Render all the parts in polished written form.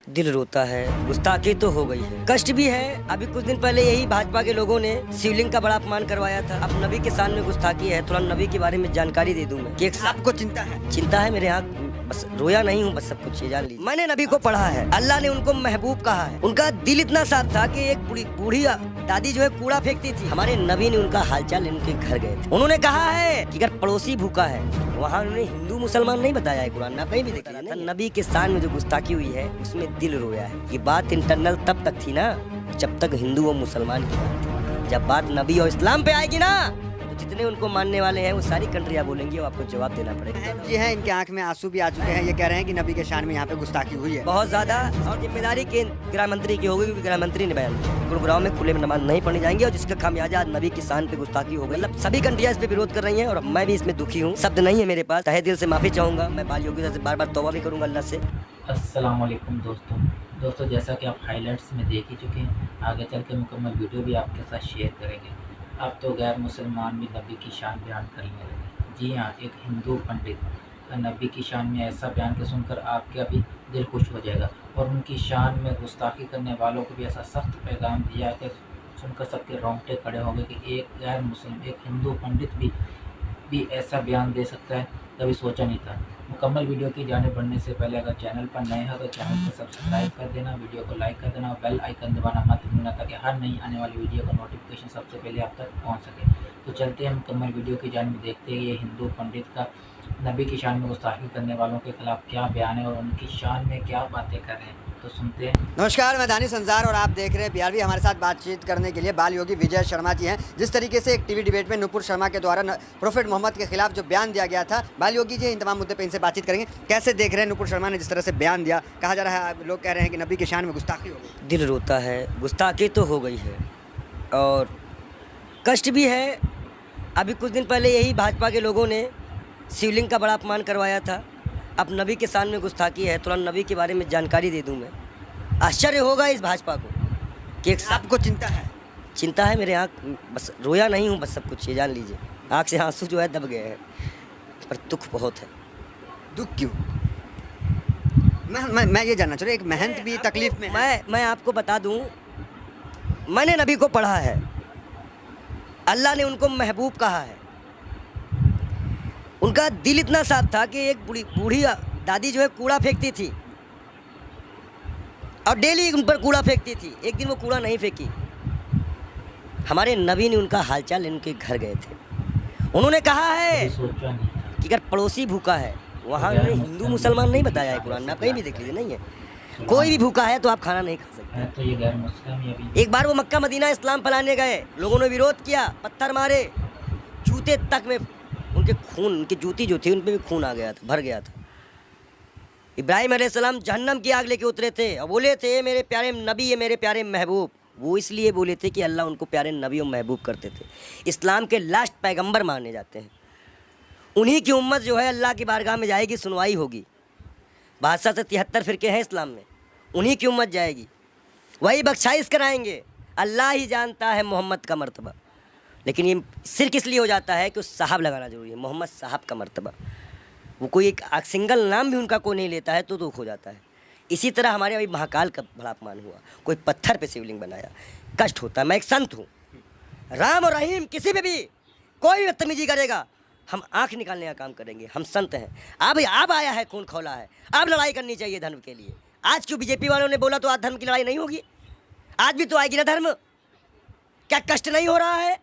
दिल रोता है, गुस्ताखी तो हो गई है, कष्ट भी है। अभी कुछ दिन पहले यही भाजपा के लोगों ने शिवलिंग का बड़ा अपमान करवाया था। अब नबी के सामने गुस्ताखी है, थोड़ा नबी के बारे में जानकारी दे दूं मैं कि आपको चिंता है? चिंता है मेरे यहाँ, बस रोया नहीं हूँ, बस सब कुछ ये जान लीजिए। मैंने नबी को पढ़ा है, अल्लाह ने उनको महबूब कहा है। उनका दिल इतना साफ था कि एक बूढ़ी दादी जो है कूड़ा फेंकती थी, हमारे नबी ने उनका हालचाल उनके घर गए थे। उन्होंने कहा है कि अगर पड़ोसी भूखा है, वहाँ उन्होंने हिंदू मुसलमान नहीं बताया है, कुरान में कहीं भी देखा था। नबी के शान में जो गुस्ताखी हुई है उसमें दिल रोया है। ये बात इंटरनल तब तक थी ना जब तक हिंदू और मुसलमान की बात थी। जब बात नबी और इस्लाम पे आएगी ना तो जितने उनको मानने वाले हैं वो सारी कंट्रियां बोलेंगी और आपको जवाब देना पड़ेगा। जी है, इनके आंख में आंसू भी आ चुके हैं। ये कह रहे हैं कि नबी के शान में यहाँ पे गुस्ताखी हुई है बहुत ज्यादा, और जिम्मेदारी के गृह मंत्री की होगी, क्योंकि गृह मंत्री ने बयान दिया गुरुग्राम में खुले में नमाज नहीं पढ़ने जाएंगे, और जिसका खामियाजा आज नबी की शान पे गुस्ताखी हो गई। मतलब सभी कंट्रियां इस पे विरोध कर रही हैं और मैं भी इसमें दुखी हूँ। शब्द नहीं है मेरे पास, तहे दिल से माफी चाहूंगा। मैं बाल योगी से बार बार तौबा भी करूंगा अल्लाह से। अस्सलाम वालेकुम दोस्तों, जैसा कि आप हाइलाइट्स में देख ही चुके हैं, आगे चल के मुकम्मल वीडियो भी आपके साथ शेयर करेंगे। अब तो गैर मुसलमान भी नबी की शान बयान करने लगे। जी हाँ, एक हिंदू पंडित नबी की शान में ऐसा बयान के सुनकर आपका भी दिल खुश हो जाएगा, और उनकी शान में गुस्ताखी करने वालों को भी ऐसा सख्त पैगाम दिया है कि सुनकर सबके रोंगटे खड़े हो गए कि एक गैर मुस्लिम, एक हिंदू पंडित भी ऐसा बयान दे सकता है, कभी सोचा नहीं था। मुकम्मल वीडियो की जाने बढ़ने से पहले अगर चैनल पर नए हो तो चैनल को सब्सक्राइब कर देना, वीडियो को लाइक कर देना और बेल आइकन दबाना मत भूलना, ताकि हर नई आने वाली वीडियो का नोटिफिकेशन सबसे पहले आप तक पहुंच सके। तो चलते हैं मुकम्मल वीडियो की जाने, देखते हैं ये हिंदू पंडित का नबी की शान में गुस्ताखी करने वालों के खिलाफ क्या बयान है और उनकी शान में क्या बातें कर रहे हैं, तो सुनते हैं। नमस्कार, मैं दानिश अंजार और आप देख रहे हैं बिहार भी। हमारे साथ बातचीत करने के लिए बाल योगी विजय शर्मा जी हैं। जिस तरीके से एक टीवी डिबेट में नुपुर शर्मा के द्वारा प्रोफेट मोहम्मद के खिलाफ जो बयान दिया गया था, बाल योगी जी इन तमाम मुद्दे पे इनसे बातचीत करेंगे। कैसे देख रहे हैं नुपुर शर्मा ने जिस तरह से बयान दिया? कहा जा रहा है, लोग कह रहे हैं कि नबी की शान में गुस्ताखी हो गई। दिल रोता है, गुस्ताखी तो हो गई है और कष्ट भी है। अभी कुछ दिन पहले यही भाजपा के लोगों ने शिवलिंग का बड़ा अपमान करवाया था। अब नबी के सामने गुस्ताखी है, थोड़ा नबी के बारे में जानकारी दे दूं मैं। आश्चर्य होगा इस भाजपा को कि एक आपको चिंता है? चिंता है मेरे यहाँ, बस रोया नहीं हूँ, बस सब कुछ ये जान लीजिए। आँख से आंसू जो है दब गए हैं, पर दुख बहुत है। दुख क्यों? मैं ये जानना चाह रहा हूँ, एक महंत भी तकलीफ में है। मैं आपको बता दूं, मैंने नबी को पढ़ा है, अल्लाह ने उनको महबूब कहा है। उनका दिल इतना साफ था कि एक बूढ़ी दादी जो है कूड़ा फेंकती थी और डेली उन पर कूड़ा फेंकती थी। एक दिन वो कूड़ा नहीं फेंकी, हमारे नबी ने उनका हालचाल उनके घर गए थे। उन्होंने कहा है कि अगर पड़ोसी भूखा है, वहाँ उन्होंने हिंदू मुसलमान नहीं बताया है, कुरान में आप कहीं भी देख लीजिए, नहीं है। कोई भी भूखा है तो आप खाना नहीं खा सकते। तो ये गैर मुस्लिम एक बार वो मक्का मदीना इस्लाम फैलाने गए, लोगों ने विरोध किया, पत्थर मारे, जूते तक में उनके खून, उनकी जूती जो थी उन पे भी खून आ गया था, भर गया था। इब्राहिम अलैहिस्सलाम जहन्नम की आग लेके उतरे थे और बोले थे मेरे प्यारे नबी, ये मेरे प्यारे महबूब। वो इसलिए बोले थे कि अल्लाह उनको प्यारे नबी और महबूब करते थे। इस्लाम के लास्ट पैगंबर माने जाते हैं। उन्हीं की उम्मत जो है अल्लाह की बारगाह में जाएगी, सुनवाई होगी। 62 से 73 फिरके हैं इस्लाम में, उन्हीं की उम्मत जाएगी, वही बख्शाइश कराएंगे। अल्लाह ही जानता है मोहम्मद का मर्तबा। लेकिन ये सिर्फ इसलिए हो जाता है कि उस साहब लगाना जरूरी है, मोहम्मद साहब का मर्तबा। वो कोई एक सिंगल नाम भी उनका कोई नहीं लेता है तो दुख हो जाता है। इसी तरह हमारे अभी महाकाल का बड़ा अपमान हुआ, कोई पत्थर पे शिवलिंग बनाया, कष्ट होता है। मैं एक संत हूँ, राम और रहीम किसी पे भी कोई बदतमीजी करेगा, हम आँख निकालने का काम करेंगे। हम संत हैं। अब आया है, खून खौला है, अब लड़ाई करनी चाहिए धर्म के लिए। आज क्यों बीजेपी वालों ने बोला तो आज धर्म की लड़ाई नहीं होगी? आज भी तो आएगी ना धर्म। क्या कष्ट नहीं हो रहा है?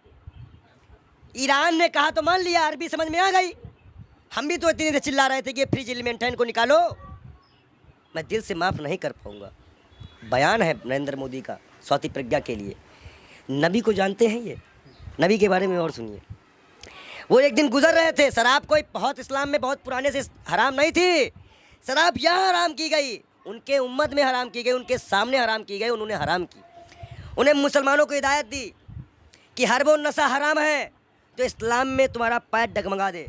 ईरान ने कहा तो मान लिया, अरबी समझ में आ गई। हम भी तो इतनी देर चिल्ला रहे थे कि फ्रिज एलिमेंट है, इनको निकालो। मैं दिल से माफ़ नहीं कर पाऊंगा। बयान है नरेंद्र मोदी का स्वाति प्रज्ञा के लिए। नबी को जानते हैं ये? नबी के बारे में और सुनिए। वो एक दिन गुजर रहे थे, शराब कोई बहुत इस्लाम में बहुत पुराने से हराम नहीं थी। शराब यहाँ हराम की गई, उनके उम्मत में हराम की गई, उनके सामने हराम की गई, उन्होंने हराम की। उन्हें मुसलमानों को हिदायत दी कि हर वो नशा हराम है तो इस्लाम में तुम्हारा पैर डगमगा दे।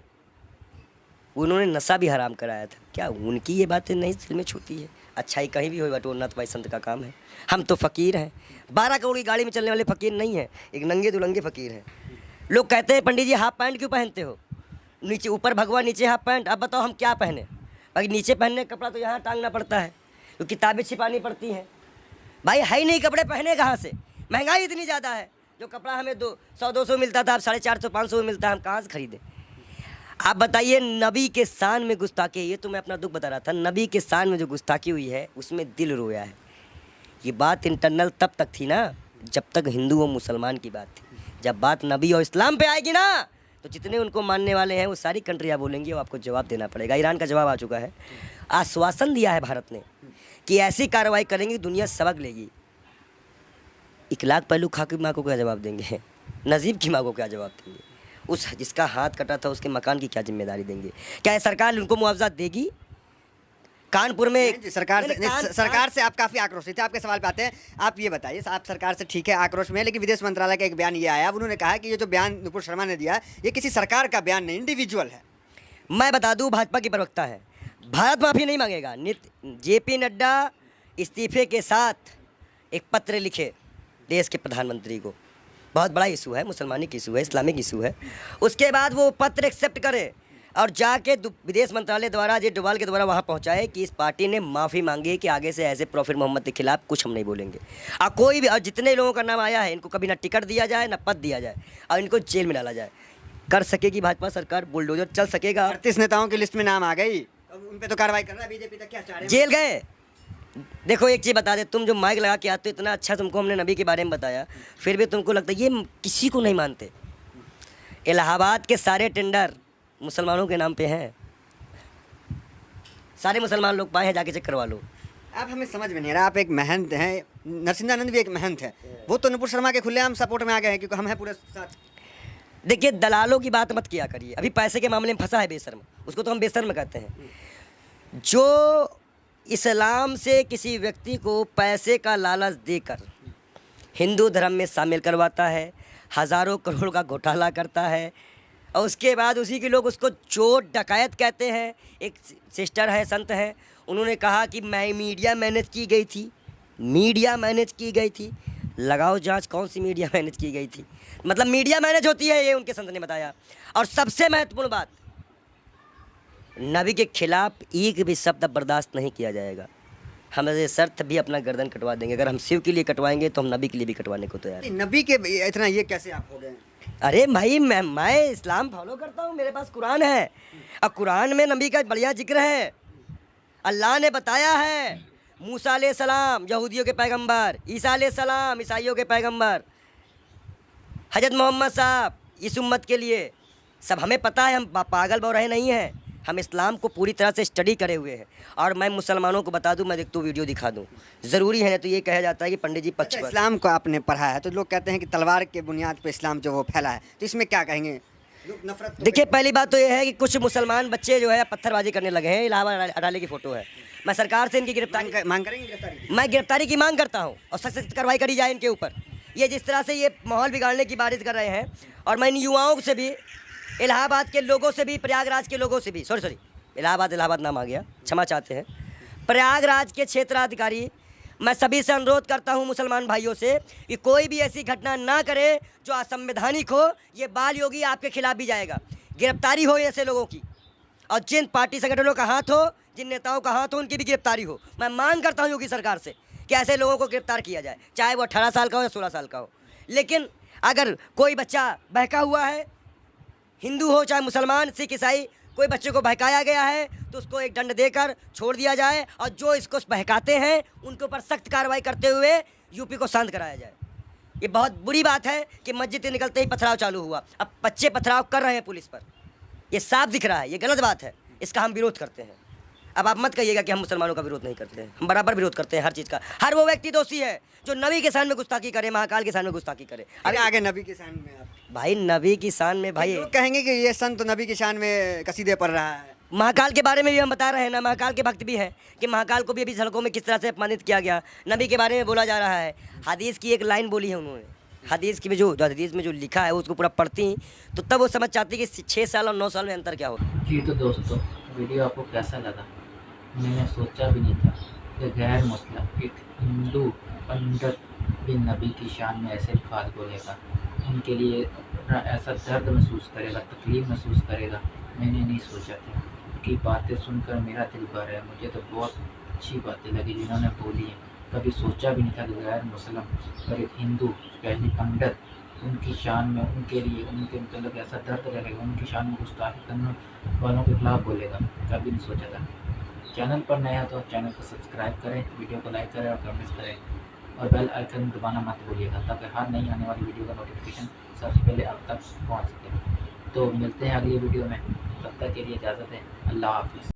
उन्होंने नशा भी हराम कराया था। क्या उनकी ये बातें नहीं दिल में छूती है? अच्छाई कहीं भी हो, बट वो नत भाई संत का काम है। हम तो फ़कीर हैं, 12 करोड़ की गाड़ी में चलने वाले फ़कीर नहीं हैं, एक नंगे दुलंगे फ़कीर हैं। लोग कहते हैं पंडित जी हाफ पैंट क्यों पहनते हो? नीचे ऊपर भगवा, नीचे हाफ पैंट। अब बताओ हम क्या पहने? भाई नीचे पहनने का कपड़ा तो यहाँ टांगना पड़ता है, तो किताबें छिपानी पड़ती हैं। भाई है ही नहीं कपड़े, पहने कहाँ से? महंगाई इतनी ज़्यादा है, जो कपड़ा हमें 200-200 मिलता था अब 450-500 में मिलता है, हम कहाँ से खरीदें? आप बताइए, नबी के शान में गुस्ताखी, ये तो मैं अपना दुख बता रहा था, नबी के शान में जो गुस्ताखी हुई है उसमें दिल रोया है। ये बात इंटरनल तब तक थी ना जब तक हिंदू और मुसलमान की बात थी। जब बात नबी और इस्लाम पे आएगी ना तो जितने उनको मानने वाले हैं वो सारी कंट्रियाँ बोलेंगी, वो आपको जवाब देना पड़ेगा। ईरान का जवाब आ चुका है, आश्वासन दिया है भारत ने कि ऐसी कार्रवाई करेंगे दुनिया सबक लेगी। 1 लाख पहलू खा की माँ को क्या जवाब देंगे? नजीब की माँ को क्या जवाब देंगे? उस जिसका हाथ कटा था उसके मकान की क्या जिम्मेदारी देंगे? क्या सरकार उनको मुआवजा देगी? कानपुर में सरकार से आप काफ़ी आक्रोशित थे। आपके सवाल पे आते हैं। आप ये बताइए, आप सरकार से ठीक है आक्रोश में है, लेकिन विदेश मंत्रालय का एक बयान ये आया, अब उन्होंने कहा कि ये जो बयान नुपुर शर्मा ने दिया ये किसी सरकार का बयान नहीं, इंडिविजुअल है। मैं बता दूं, भाजपा की प्रवक्ता है, भारत माफ़ी नहीं मांगेगा। JP नड्डा इस्तीफे के साथ एक पत्र लिखे देश के प्रधानमंत्री को, बहुत बड़ा इशू है, मुसलमानिक इशू है, इस्लामिक इशू है। उसके बाद वो पत्र एक्सेप्ट करे और जाके विदेश मंत्रालय द्वारा जे डोभाल के द्वारा वहाँ पहुँचाए कि इस पार्टी ने माफ़ी मांगी कि आगे से ऐसे प्रॉफिट मोहम्मद के खिलाफ कुछ हम नहीं बोलेंगे। और कोई भी, और जितने लोगों का नाम आया है इनको कभी ना टिकट दिया जाए ना पद दिया जाए और इनको जेल में डाला जाए। कर सकेगी भाजपा सरकार, बुलडोजर चल सकेगा। 38 नेताओं की लिस्ट में नाम आ गई, उन पे तो कार्रवाई कर रहा है बीजेपी, तक क्या चाह रहे हैं? जेल गए। देखो एक चीज़ बता दे, तुम जो माइक लगा के आते हो, इतना अच्छा तुमको हमने नबी के बारे में बताया, फिर भी तुमको लगता है ये किसी को नहीं मानते। इलाहाबाद के सारे टेंडर मुसलमानों के नाम पे हैं, सारे मुसलमान लोग पाए हैं, जाके चेक करवा लो। आप हमें समझ में नहीं आ रहा, आप एक महंत हैं, नरसिंहानंद भी एक महंत है, वो तो नुपुर शर्मा के खुलेआम सपोर्ट में आ गए हैं क्योंकि हम हैं पूरे साथ। देखिए, दलालों की बात मत किया करिए, अभी पैसे के मामले में फंसा है बेशर्म, उसको तो हम बेशर्म कहते हैं। जो इस्लाम से किसी व्यक्ति को पैसे का लालच देकर हिंदू धर्म में शामिल करवाता है, हज़ारों करोड़ का घोटाला करता है, और उसके बाद उसी के लोग उसको चोर डकायत कहते हैं। एक सिस्टर है, संत है, उन्होंने कहा कि मैं मीडिया मैनेज की गई थी, मीडिया मैनेज की गई थी। लगाओ जांच, कौन सी मीडिया मैनेज की गई थी? मतलब मीडिया मैनेज होती है, ये उनके संत ने बताया। और सबसे महत्वपूर्ण बात, नबी के खिलाफ एक भी शब्द बर्दाश्त नहीं किया जाएगा। हम ऐसे शर्त भी अपना गर्दन कटवा देंगे, अगर हम शिव के लिए कटवाएंगे तो हम नबी के लिए भी कटवाने को तैयार हैं। नबी के इतना ये कैसे आप हो गए? अरे भाई, मैं इस्लाम फॉलो करता हूँ, मेरे पास कुरान है और कुरान में नबी का बढ़िया जिक्र है। अल्लाह ने बताया है, मूसा अलैहिस्सलाम यहूदियों के पैगंबर, ईसा अलैहिस्सलाम ईसाइयों के पैगंबर, हजरत मोहम्मद साहब इस उम्मत के लिए। सब हमें पता है, हम पागल बौराहे नहीं हैं, हम इस्लाम को पूरी तरह से स्टडी करे हुए हैं। और मैं मुसलमानों को बता दूं, मैं तो वीडियो दिखा दूं, ज़रूरी है ना? तो ये कहा जाता है कि पंडित जी पक्ष पर। इस्लाम को आपने पढ़ा है तो लोग कहते हैं कि तलवार के बुनियाद पर इस्लाम जो वो फैला है, तो इसमें क्या कहेंगे? नफरत। देखिए, पहली बात तो ये है कि कुछ मुसलमान बच्चे जो है पत्थरबाजी करने लगे हैं। इलाहाबाद अडाले की फ़ोटो है। मैं सरकार से इनकी गिरफ्तारी मांग करेंगे गिरफ्तारी? मैं गिरफ्तारी की मांग करता हूँ और सख्त कार्रवाई करी जाए इनके ऊपर। ये जिस तरह से ये माहौल बिगाड़ने की बारिश कर रहे हैं, और मैं इन युवाओं से भी, इलाहाबाद के लोगों से भी, प्रयागराज के लोगों से भी, सॉरी इलाहाबाद नाम आ गया, क्षमा चाहते हैं, प्रयागराज के क्षेत्राधिकारी, मैं सभी से अनुरोध करता हूं मुसलमान भाइयों से कि कोई भी ऐसी घटना ना करे जो असंवैधानिक हो। ये बाल योगी आपके खिलाफ भी जाएगा, गिरफ्तारी हो ऐसे लोगों की, और जिन पार्टी संगठनों का हाथ हो, जिन नेताओं का हाथ हो, उनकी भी गिरफ्तारी हो। मैं मांग करता हूं योगी सरकार से कि ऐसे लोगों को गिरफ्तार किया जाए, चाहे वो 18 साल का हो या 16 साल का हो। लेकिन अगर कोई बच्चा बहका हुआ है, हिंदू हो चाहे मुसलमान, सिख, ईसाई, कोई बच्चे को बहकाया गया है तो उसको एक दंड देकर छोड़ दिया जाए, और जो इसको बहकाते हैं उनके ऊपर सख्त कार्रवाई करते हुए यूपी को शांत कराया जाए। ये बहुत बुरी बात है कि मस्जिद से निकलते ही पथराव चालू हुआ, अब बच्चे पथराव कर रहे हैं पुलिस पर, ये साफ दिख रहा है, ये गलत बात है, इसका हम विरोध करते हैं। अब आप मत कहिएगा कि हम मुसलमानों का विरोध नहीं करते हैं, हम बराबर विरोध करते हैं हर चीज़ का। हर वो व्यक्ति दोषी है जो नबी के शान में गुस्ताखी करे, महाकाल के शान में गुस्ताखी करे। अरे आगे नबी की शान में आप भाई, नबी की शान में भाई लोग कहेंगे कि ये संत नबी की शान में कसीदे पढ़ रहा है। महाकाल के बारे में भी हम बता रहे हैं ना, महाकाल के भक्त भी हैं कि महाकाल को भी अभी सड़कों में किस तरह से अपमानित किया गया, नबी के बारे में बोला जा रहा है। हदीस की एक लाइन बोली है उन्होंने, हदीस की में जो हदीस में जो लिखा है उसको पूरा पढ़ती तो तब वो समझ चाहती कि 6 साल और 9 साल में अंतर क्या होता। जी तो दोस्तों, वीडियो आपको कैसा लगा? मैंने सोचा भी नहीं था कि गैर मुस्लिम एक हिंदू पंडित भी नबी की शान में ऐसे अल्फाज बोलेगा, उनके लिए ऐसा दर्द महसूस करेगा, तकलीफ महसूस करेगा। मैंने नहीं सोचा था। उनकी बातें सुनकर मेरा दिल भर है, मुझे तो बहुत अच्छी बातें लगी जिन्होंने बोली हैं। कभी सोचा भी नहीं था कि गैर मुसलम और एक हिंदू स्पेशली पंडित उनकी शान में, उनके लिए, उनके मतलब ऐसा दर्द रहेगा, उनकी शान में गुस्ताखी करने वालों के खिलाफ बोलेगा, कभी नहीं सोचा था। चैनल पर नया तो चैनल को सब्सक्राइब करें, वीडियो को लाइक करें और कमेंट्स करें और बेल आइकन दबाना मत भूलिएगा ताकि हर नई आने वाली वीडियो का नोटिफिकेशन सबसे पहले आप तक पहुंच सके। तो मिलते हैं अगली वीडियो में, तब तक के लिए इजाज़त है। अल्लाह हाफ़िज़।